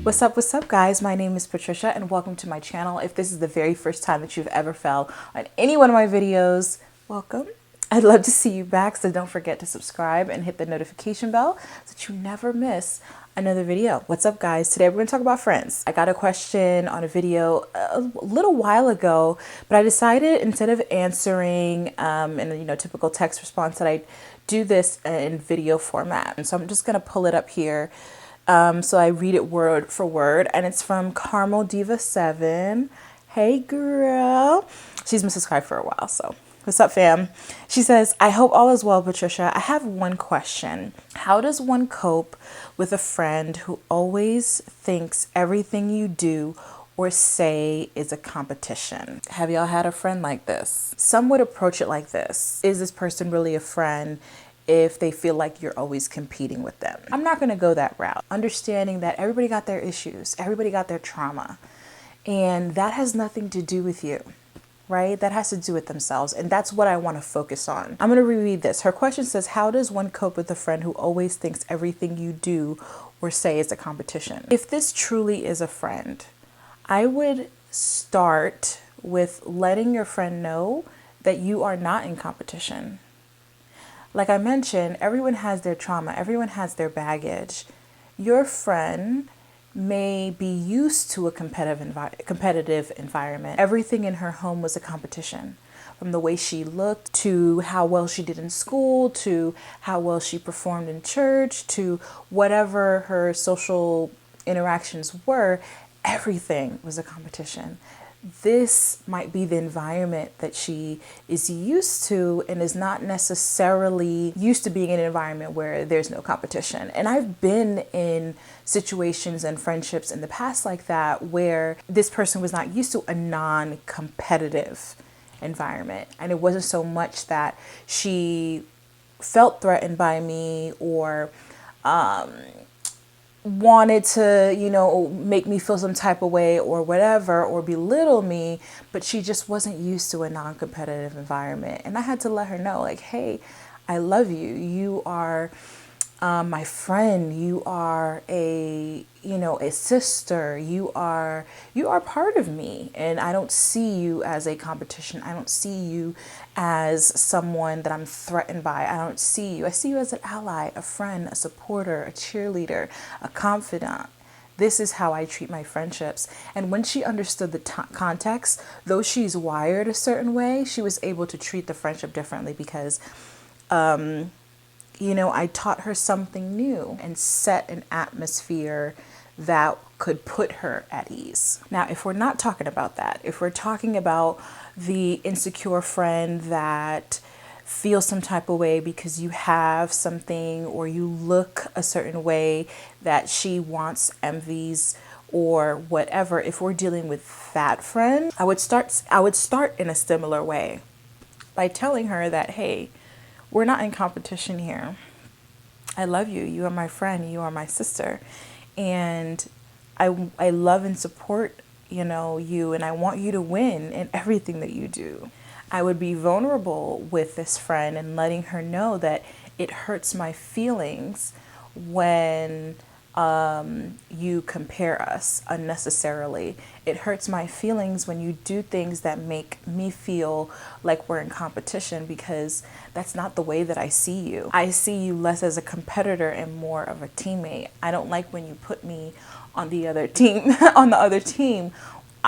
What's up guys? My name is Patricia and welcome to my channel. If this is the very first time that you've ever fell on any one of my videos, welcome. I'd love to see you back, so don't forget to subscribe and hit the notification bell so that you never miss another video. What's up guys? Today we're going to talk about friends. I got a question on a video a little while ago, but I decided instead of answering in a typical text response that I'd do this in video format. And so I'm just going to pull it up here. So I read it word for word, and it's from Carmel Diva 7. Hey girl. She's been subscribed for a while, so what's up fam? She says, I hope all is well, Patricia. I have one question. How does one cope with a friend who always thinks everything you do or say is a competition? Have y'all had a friend like this? Some would approach it like this. Is this person really a friend if they feel like you're always competing with them? I'm not going to go that route. Understanding that everybody got their issues, everybody got their trauma, and that has nothing to do with you, right? That has to do with themselves, and that's what I want to focus on. I'm going to reread this. Her question says, how does one cope with a friend who always thinks everything you do or say is a competition? If this truly is a friend, I would start with letting your friend know that you are not in competition. Like I mentioned, everyone has their trauma, everyone has their baggage. Your friend may be used to a competitive environment. Everything in her home was a competition, from the way she looked to how well she did in school to how well she performed in church to whatever her social interactions were. Everything was a competition. This might be the environment that she is used to and is not necessarily used to being in an environment where there's no competition. And I've been in situations and friendships in the past like that where this person was not used to a non-competitive environment. And it wasn't so much that she felt threatened by me or wanted to, make me feel some type of way or whatever, or belittle me, but she just wasn't used to a non-competitive environment. And I had to let her know, like, hey, I love you. You are my friend. You are a sister. You are part of me. And I don't see you as a competition. I don't see you as someone that I'm threatened by. I don't see you. I see you as an ally, a friend, a supporter, a cheerleader, a confidant. This is how I treat my friendships. And when she understood the context, though she's wired a certain way, she was able to treat the friendship differently because, I taught her something new and set an atmosphere that could put her at ease. Now, if we're not talking about that, if we're talking about the insecure friend that feels some type of way because you have something or you look a certain way that she wants, envies, or whatever, if we're dealing with that friend, I would start in a similar way by telling her that, hey, we're not in competition here. I love you. You are my friend. You are my sister. And I love and support, you, and I want you to win in everything that you do. I would be vulnerable with this friend and letting her know that it hurts my feelings when you compare us unnecessarily. It hurts my feelings when you do things that make me feel like we're in competition, because that's not the way that I see you. I see you less as a competitor and more of a teammate. I don't like when you put me on the other team,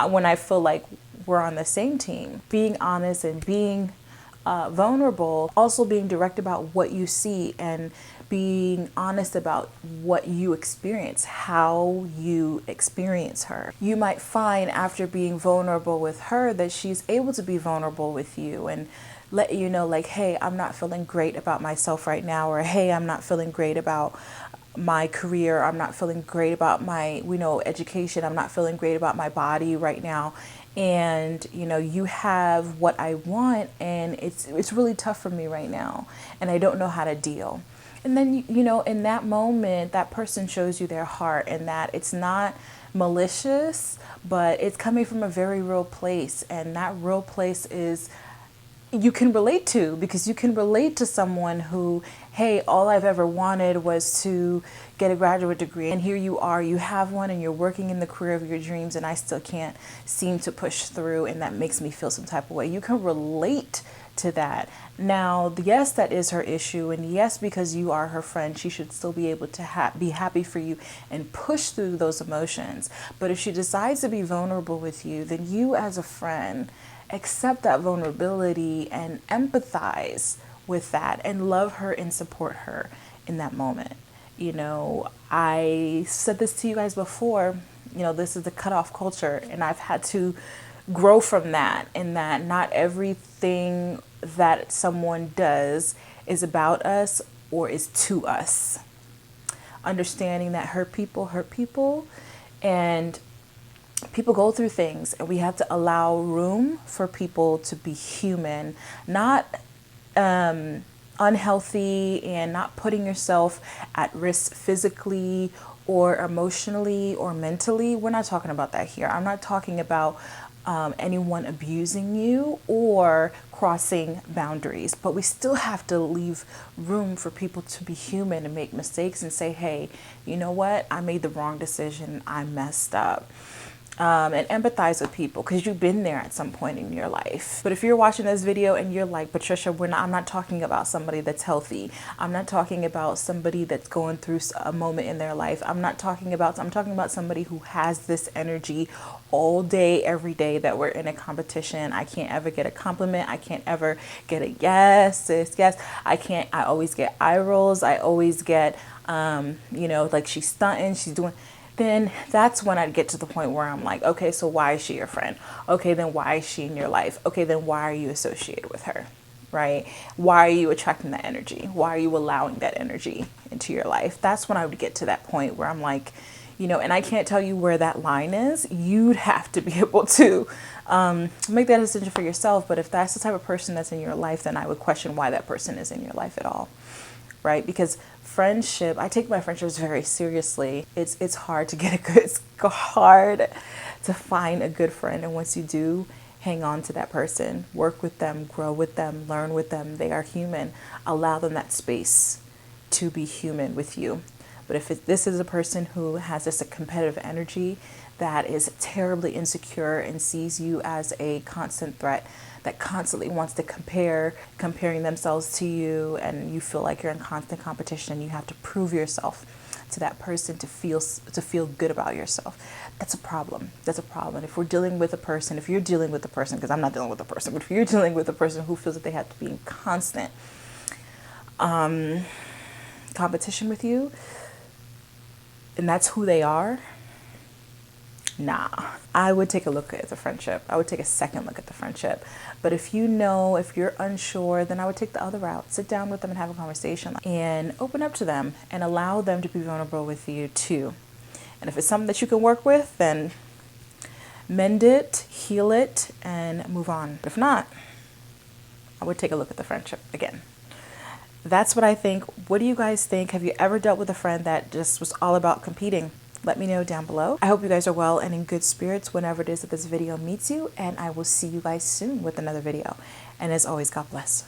when I feel like we're on the same team. Being honest and being vulnerable, also being direct about what you see and being honest about what you experience, how you experience her. You might find after being vulnerable with her that she's able to be vulnerable with you and let you know, like, hey, I'm not feeling great about myself right now, or hey, I'm not feeling great about my career, I'm not feeling great about my, education, I'm not feeling great about my body right now. And you have what I want, and it's really tough for me right now, and I don't know how to deal. And then, in that moment, that person shows you their heart, and that it's not malicious, but it's coming from a very real place. And that real place is, you can relate to, because you can relate to someone who, hey, all I've ever wanted was to get a graduate degree, and here you are, you have one, and you're working in the career of your dreams, and I still can't seem to push through, and that makes me feel some type of way. You can relate to that. Now, yes, that is her issue, and yes, because you are her friend, she should still be able to be happy for you and push through those emotions. But if she decides to be vulnerable with you, then you as a friend accept that vulnerability and empathize with that and love her and support her in that moment. You know, I said this to you guys before, you know, this is the cutoff culture, and I've had to grow from that, in that not everything that someone does is about us or is to us. Understanding that hurt people, and people go through things, and we have to allow room for people to be human, not unhealthy, and not putting yourself at risk physically or emotionally or mentally. We're not talking about that here. I'm not talking about anyone abusing you or crossing boundaries, but we still have to leave room for people to be human and make mistakes and say, hey, you know what? I made the wrong decision. I messed up. And empathize with people, because you've been there at some point in your life. But if you're watching this video and you're like, Patricia, I'm not talking about somebody that's healthy. I'm not talking about somebody that's going through a moment in their life. I'm talking about somebody who has this energy all day, every day, that we're in a competition. I can't ever get a compliment. I can't ever get a yes, sis, yes. I always get eye rolls. I always get, like she's stunting, she's doing. Then that's when I'd get to the point where I'm like, okay, so why is she your friend? Okay, then why is she in your life? Okay, then why are you associated with her, right? Why are you attracting that energy? Why are you allowing that energy into your life? That's when I would get to that point where I'm like, and I can't tell you where that line is. You'd have to be able to make that decision for yourself. But if that's the type of person that's in your life, then I would question why that person is in your life at all. Right? Because friendship, I take my friendships very seriously. It's hard to get it's hard to find a good friend. And once you do, hang on to that person, work with them, grow with them, learn with them. They are human. Allow them that space to be human with you. But if this is a person who has just a competitive energy, that is terribly insecure and sees you as a constant threat, that constantly wants to comparing themselves to you, and you feel like you're in constant competition, you have to prove yourself to that person to feel good about yourself. That's a problem. That's a problem. If you're dealing with a person, because I'm not dealing with a person, but if you're dealing with a person who feels that they have to be in constant competition with you, and that's who they are, nah. I would take a look at the friendship. I would take a second look at the friendship. But if you're unsure, then I would take the other route. Sit down with them and have a conversation and open up to them and allow them to be vulnerable with you too. And if it's something that you can work with, then mend it, heal it, and move on. But if not, I would take a look at the friendship again. That's what I think. What do you guys think? Have you ever dealt with a friend that just was all about competing? Let me know down below. I hope you guys are well and in good spirits whenever it is that this video meets you, and I will see you guys soon with another video. And as always, God bless.